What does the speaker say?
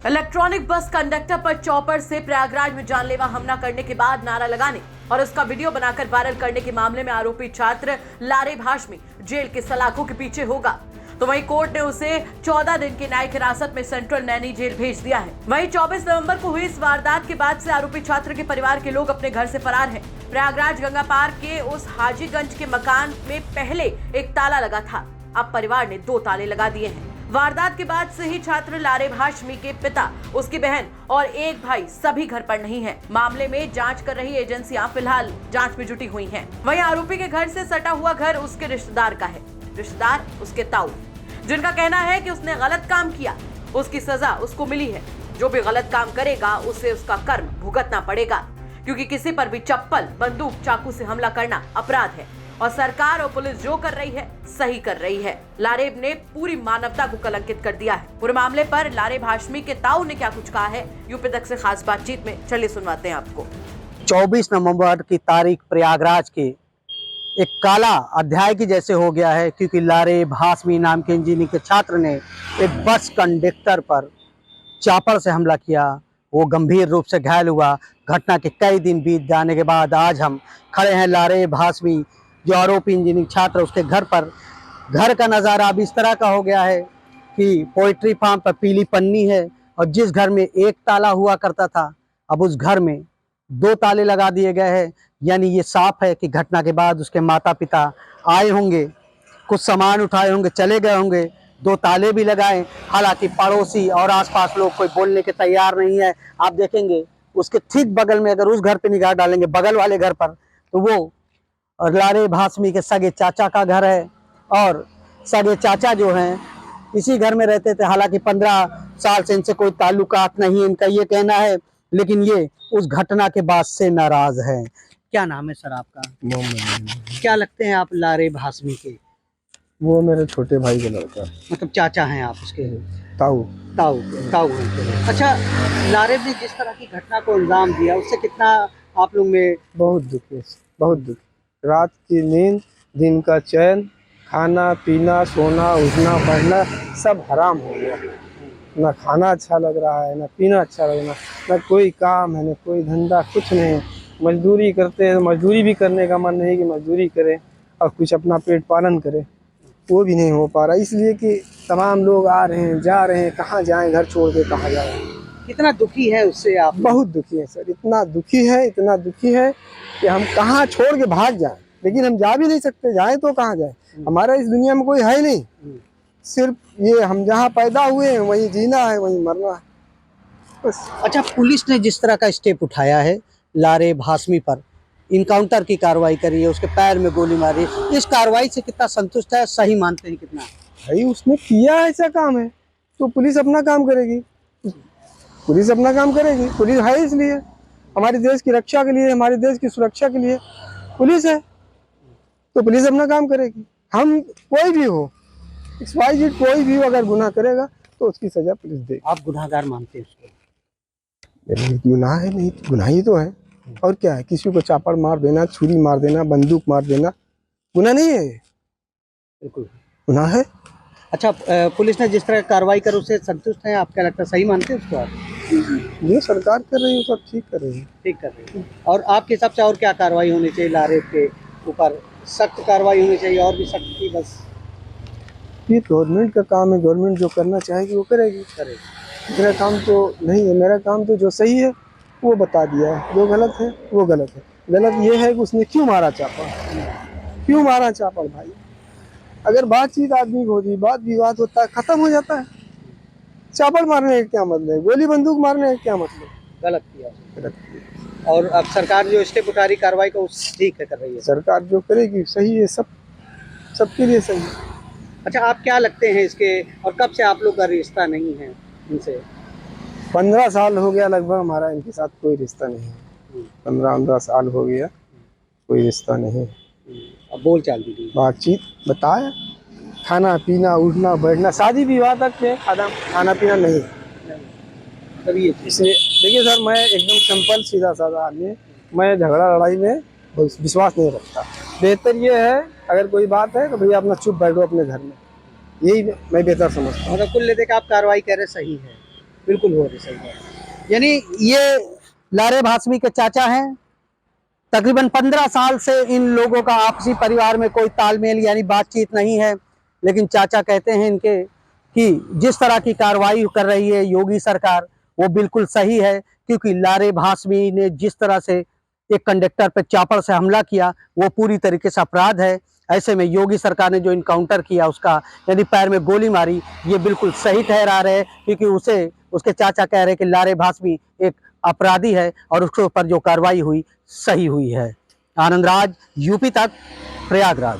Electronic bus conductor पर chopper से प्रयागराज में जानलेवा हमला करने के बाद नारा लगाने और उसका वीडियो बनाकर वायरल करने के मामले में आरोपी छात्र लारेब हाशमी जेल के सलाखों के पीछे होगा। तो वहीं कोर्ट ने उसे 14 दिन की न्यायिक हिरासत में सेंट्रल नैनी जेल भेज दिया है। वहीं 24 नवंबर को हुई इस वारदात के बाद से आरोपी छात्र के परिवार के लोग अपने घर से फरार हैं। प्रयागराज गंगा पार के उस हाजीगंज के मकान में पहले एक ताला लगा था, अब परिवार ने 2 ताले लगा दिए हैं। वारदात के बाद से ही छात्र लारेब हाशमी के पिता, उसकी बहन और एक भाई सभी घर पर नहीं हैं। मामले में जांच कर रही एजेंसियां फिलहाल जांच में जुटी हुई हैं। वहीं आरोपी के घर से सटा हुआ घर उसके रिश्तेदार का है। रिश्तेदार उसके ताऊ, जिनका कहना है कि उसने गलत काम किया, उसकी सजा उसको मिली है। जो भी गलत काम करेगा उसे उसका कर्म भुगतना पड़ेगा, क्योंकि किसी पर भी चप्पल, बंदूक, चाकू से हमला करना अपराध है और सरकार और पुलिस जो कर रही है सही कर रही है। लारेब ने पूरी मानवता को कलंकित कर दिया है। पूरे मामले पर लारेब हाशमी के ताऊ ने क्या कुछ कहा है, यूपी तक से खास बातचीत में, चलिए सुनवाते हैं आपको। 24 नवंबर की तारीख प्रयागराज के एक काला अध्याय की जैसे हो गया है, क्योंकि लारेब हाशमी नाम के इंजीनियरिंग के छात्र ने एक बस कंडक्टर पर चापर से हमला किया। वो गंभीर रूप से घायल हुआ। घटना के कई दिन बीत जाने के बाद आज हम खड़े हैं लारेब हाशमी, जो आरोपी इंजीनियरिंग छात्र, उसके घर पर। घर का नज़ारा अब इस तरह का हो गया है कि पोल्ट्री फार्म पर पीली पन्नी है और जिस घर में एक ताला हुआ करता था, अब उस घर में 2 ताले लगा दिए गए हैं। यानी ये साफ है कि घटना के बाद उसके माता पिता आए होंगे, कुछ सामान उठाए होंगे, चले गए होंगे, 2 ताले भी लगाए। हालांकि पड़ोसी और आसपास लोग कोई बोलने के तैयार नहीं है। आप देखेंगे उसके ठीक बगल में, अगर उस घर पे निगाह डालेंगे, बगल वाले घर पर, तो वो लारेब हाशमी के सगे चाचा का घर है। और सगे चाचा जो हैं इसी घर में रहते थे। हालांकि 15 साल से इनसे कोई ताल्लुकात नहीं है, इनका ये कहना है, लेकिन ये उस घटना के बाद से नाराज है। क्या नाम है सर आपका? मोहम्मद। क्या लगते हैं आप लारेब हाशमी के? वो मेरे छोटे भाई का लड़का। मतलब चाचा हैं आप उसके? ताऊ ताऊ ताऊ हैं। अच्छा, लारेब ने जिस तरह की घटना को अंजाम दिया, उससे कितना आप लोग में? बहुत दुखी, बहुत दुखी। रात की नींद, दिन का चैन, खाना पीना, सोना उठना पढ़ना सब हराम हो गया। ना खाना अच्छा लग रहा है, ना पीना अच्छा लग रहा है, ना कोई काम है, ना कोई धंधा, कुछ नहीं। मजदूरी करते हैं, मजदूरी भी करने का मन नहीं कि मजदूरी करें और कुछ अपना पेट पालन करें, वो भी नहीं हो पा रहा। इसलिए कि तमाम लोग आ रहे हैं, जा रहे हैं, कहाँ जाएं, घर छोड़ के कहाँ जाएं। कितना दुखी है उससे आप? बहुत दुखी है सर, इतना दुखी है कि हम कहाँ छोड़ के भाग जाएं, लेकिन हम जा भी नहीं सकते। जाएं तो कहाँ जाएं, हमारा इस दुनिया में कोई है नहीं। सिर्फ ये हम जहाँ पैदा हुए हैं वहीं जीना है, वहीं मरना है बस। अच्छा, पुलिस ने जिस तरह का स्टेप उठाया है लारेब हाशमी पर, इनकाउंटर की कार्रवाई करी है, उसके पैर में गोली मारी, इस कार्रवाई से कितना संतुष्ट है, सही मानते हैं कितना? भाई उसने किया ऐसा काम है तो पुलिस अपना काम करेगी, पुलिस अपना काम करेगी। पुलिस है इसलिए, हमारे देश की रक्षा के लिए, हमारे देश की सुरक्षा के लिए पुलिस है, तो पुलिस अपना काम करेगी। हम कोई भी हो, XYZ कोई भी अगर गुनाह करेगा तो उसकी सजा पुलिस देगी। आप गुनाहगार मानते हैं उसको? गुनाह है नहीं, गुनाह ही तो है। और क्या है, किसी को चापड़ मार देना, छुरी मार देना, बंदूक मार देना गुनाह नहीं है? बिल्कुल गुनाह है। अच्छा, पुलिस ने जिस तरह कार्रवाई कर उससे संतुष्ट हैं आप? क्या लगता है, सही मानते हैं उसको आप? ये सरकार कर रही है सब ठीक कर रही है। ठीक कर रहे हैं। और आपके हिसाब से और क्या कार्रवाई होनी चाहिए लारेब के ऊपर? सख्त कार्रवाई होनी चाहिए और भी सख्त की? बस ये गवर्नमेंट का काम है, गवर्नमेंट जो करना चाहेगी वो करेगी। मेरा काम तो नहीं है, मेरा काम तो जो सही है वो बता दिया है, जो गलत है वो गलत है। गलत ये है कि उसने क्यों मारा चापड़, क्यों मारा चापड़ भाई? अगर बातचीत आदमी को होती, बात विवाद होता है, खत्म हो जाता है। चापड़ मारने का क्या मतलब है, गोली बंदूक मारने का क्या मतलब? गलत किया। गलत किया। और अब सरकार जो स्टेप उठा रही कार्रवाई को, ठीक है कर रही है? सरकार जो करेगी सही है, सबके लिए सही है। अच्छा, आप क्या लगते हैं इसके, और कब से आप लोग का रिश्ता नहीं है इनसे? 15 साल हो गया लगभग हमारा इनके साथ कोई रिश्ता नहीं है। 15 साल हो गया कोई रिश्ता नहीं है। अब बोल चाल भी बातचीत बताया, खाना पीना उठना बैठना, शादी विवाह तक के खाना पीना नहीं। तभी इसलिए देखिए सर, मैं एकदम सिंपल सीधा साधा आदमी, मैं झगड़ा लड़ाई में विश्वास नहीं रखता। बेहतर ये है अगर कोई बात है तो भैया अपना चुप बैठो अपने घर में, यही मैं बेहतर समझता हूँ। मतलब कुल लेते आप कार्रवाई कर रहे सही है? बिल्कुल हो रही, सही बात। यानी ये लारे भास्मी के चाचा हैं। तकरीबन 15 साल से इन लोगों का आपसी परिवार में कोई तालमेल यानी बातचीत नहीं है, लेकिन चाचा कहते हैं इनके कि जिस तरह की कार्रवाई कर रही है योगी सरकार वो बिल्कुल सही है, क्योंकि लारे भास्मी ने जिस तरह से एक कंडक्टर पर चॉपर से हमला किया वो पूरी तरीके से अपराध है। ऐसे में योगी सरकार ने जो इनकाउंटर किया उसका यानी पैर में गोली मारी, ये बिल्कुल सही ठहरा रहे, क्योंकि उसके चाचा कह रहे कि लारे भास्मी एक अपराधी है और उसके ऊपर जो कार्रवाई हुई सही हुई है। आनंद राज, यूपी तक, प्रयागराज।